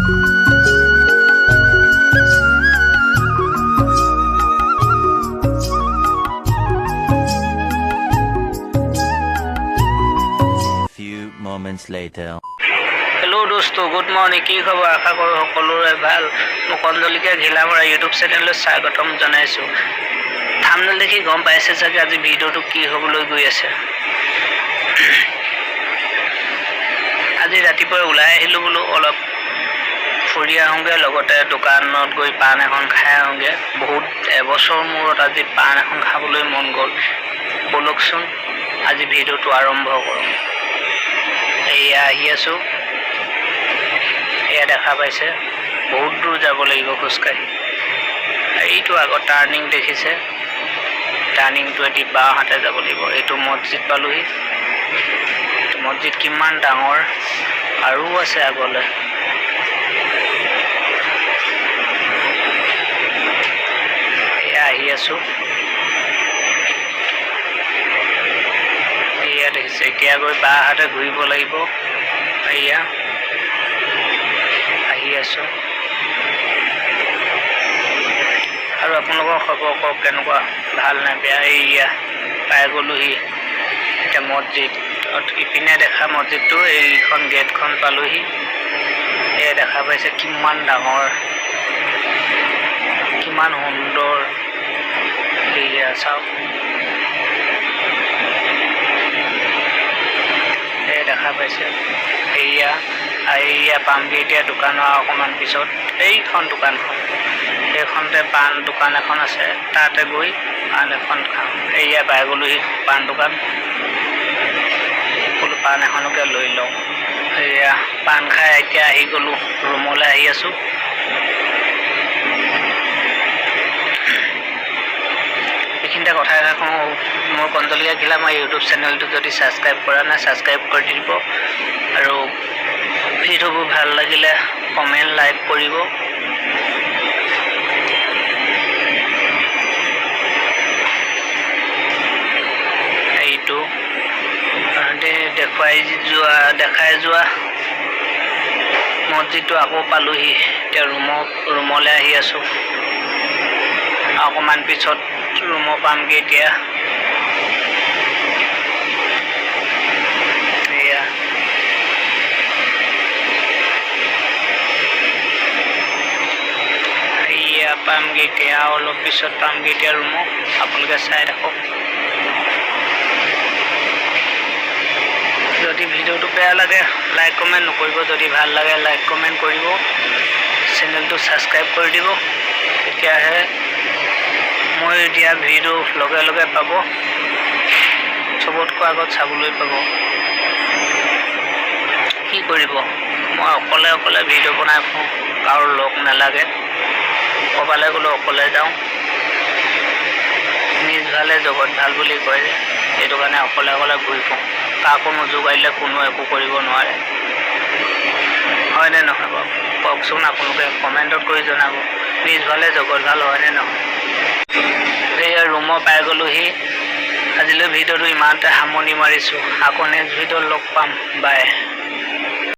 moments later. Hello dosto, good morning. কি খবৰ? আশা কৰোঁ সকলোৰে ভাল। মই কন্দলিকা ঘিলামৰা ইউটিউব চেনেললৈ স্বাগতম জনাইছোঁ। থাম্বনেল দেখি গম পাইছে চাগে আজি ভিডিঅ'টো কি হ'বলৈ গৈ আছে। আজি ৰাতিপুৱা ওলাই আহিলোঁ বোলো অলপ ফুৰি আহোঁগৈ, লগতে দোকানত গৈ পাণ এখন খাই আহোঁগৈ। বহুত এবছৰ মূৰত আজি পাণ এখন খাবলৈ মন গ'ল। ব'লকচোন আজি ভিডিঅ'টো আৰম্ভ কৰোঁ। এয়া আহি আছোঁ, এয়া দেখা পাইছে বহুত দূৰ যাব লাগিব খোজকাঢ়ি। এইটো আগত টাৰ্ণিং দেখিছে, টাৰ্ণিংটো এটি বাওঁ হাতে যাব লাগিব। এইটো মছজিদ পালোহি। মছজিদ কিমান ডাঙৰ, আৰু আছে আগলৈ। এয়া আহি আছোঁ, এয়া দেখিছে। এতিয়া গৈ বাওঁ হাতে ঘূৰিব লাগিব। এয়া আহি আছোঁ। আৰু আপোনালোকৰ খবৰ কওক কেনেকুৱা, ভাল নে বেয়া? এয়া পাই গ'লোহি এতিয়া মছজিদ। ইপিনে দেখা মছজিদটো, এইখন গেটখন পালোহি। এয়া দেখা পাইছে কিমান ডাঙৰ, কিমান সুন্দৰ। এয়া চাওক, এয়া দেখা পাইছে। এয়া পামগৈ এতিয়া দোকানৰ অকণমান পিছত। এইখন দোকানখন, সেইখনতে পাণ দোকান এখন আছে, তাতে গৈ পাণ এখন খাম। এয়া পাই গ'লোহি পাণ দোকান, বোলো পাণ এখনকে লৈ লওঁ। এয়া পাণ খাই এতিয়া আহি গ'লোঁ, ৰুমলৈ আহি আছোঁ। এইখিনিতে কথা এটা কওঁ, মোৰ কন্দলিকা ঘিলামৰা ইউটিউব চেনেলটো যদি ছাবস্ক্ৰাইব কৰা নাই ছাবস্ক্ৰাইব কৰি দিব, আৰু ভিডিঅ'বোৰ ভাল লাগিলে কমেণ্ট লাইক কৰিব। এইটো দেখাই যোৱা মছজিদটো আকৌ পালোহি। এতিয়া ৰুমলৈ আহি আছোঁ। অকণমান পিছত ৰুমৰ পামগৈ এতিয়া। এয়া পামগৈ এতিয়া, অলপ পিছত পামগৈ এতিয়া ৰুমত। আপোনালোকে চাই থাকক। যদি ভিডিঅ'টো বেয়া লাগে লাইক কমেণ্ট নকৰিব, যদি ভাল লাগে লাইক কমেণ্ট কৰিব, চেনেলটো ছাবস্ক্ৰাইব কৰি দিব। তেতিয়াহে মই দিয়া ভিডিঅ' লগে লগে পাব, চবতকৈ আগত চাবলৈ পাব। কি কৰিব, মই অকলে ভিডিঅ' বনাই ফুৰোঁ, কাৰো লগ নালাগে। ক'ৰবালৈ গ'লেও অকলে যাওঁ। নিজ ভালে জগত ভাল বুলি কয় যে, সেইটো কাৰণে অকলে ঘূৰি ফুৰোঁ। কাকো নোযোগাইলে কোনো একো কৰিব নোৱাৰে, হয়নে নহয় বাৰু? কওকচোন আপোনালোকে কমেণ্টত কৰি জনাব, নিজ ভালে জগত ভাল হয়নে নহয়? এই ৰুমৰ পাই গ'লোহি। আজিলৈ ভিডিঅ'টো ইমানতে সামৰণি মাৰিছোঁ। আকৌ নেক্সট ভিডিঅ'ত লগ পাম। বাই।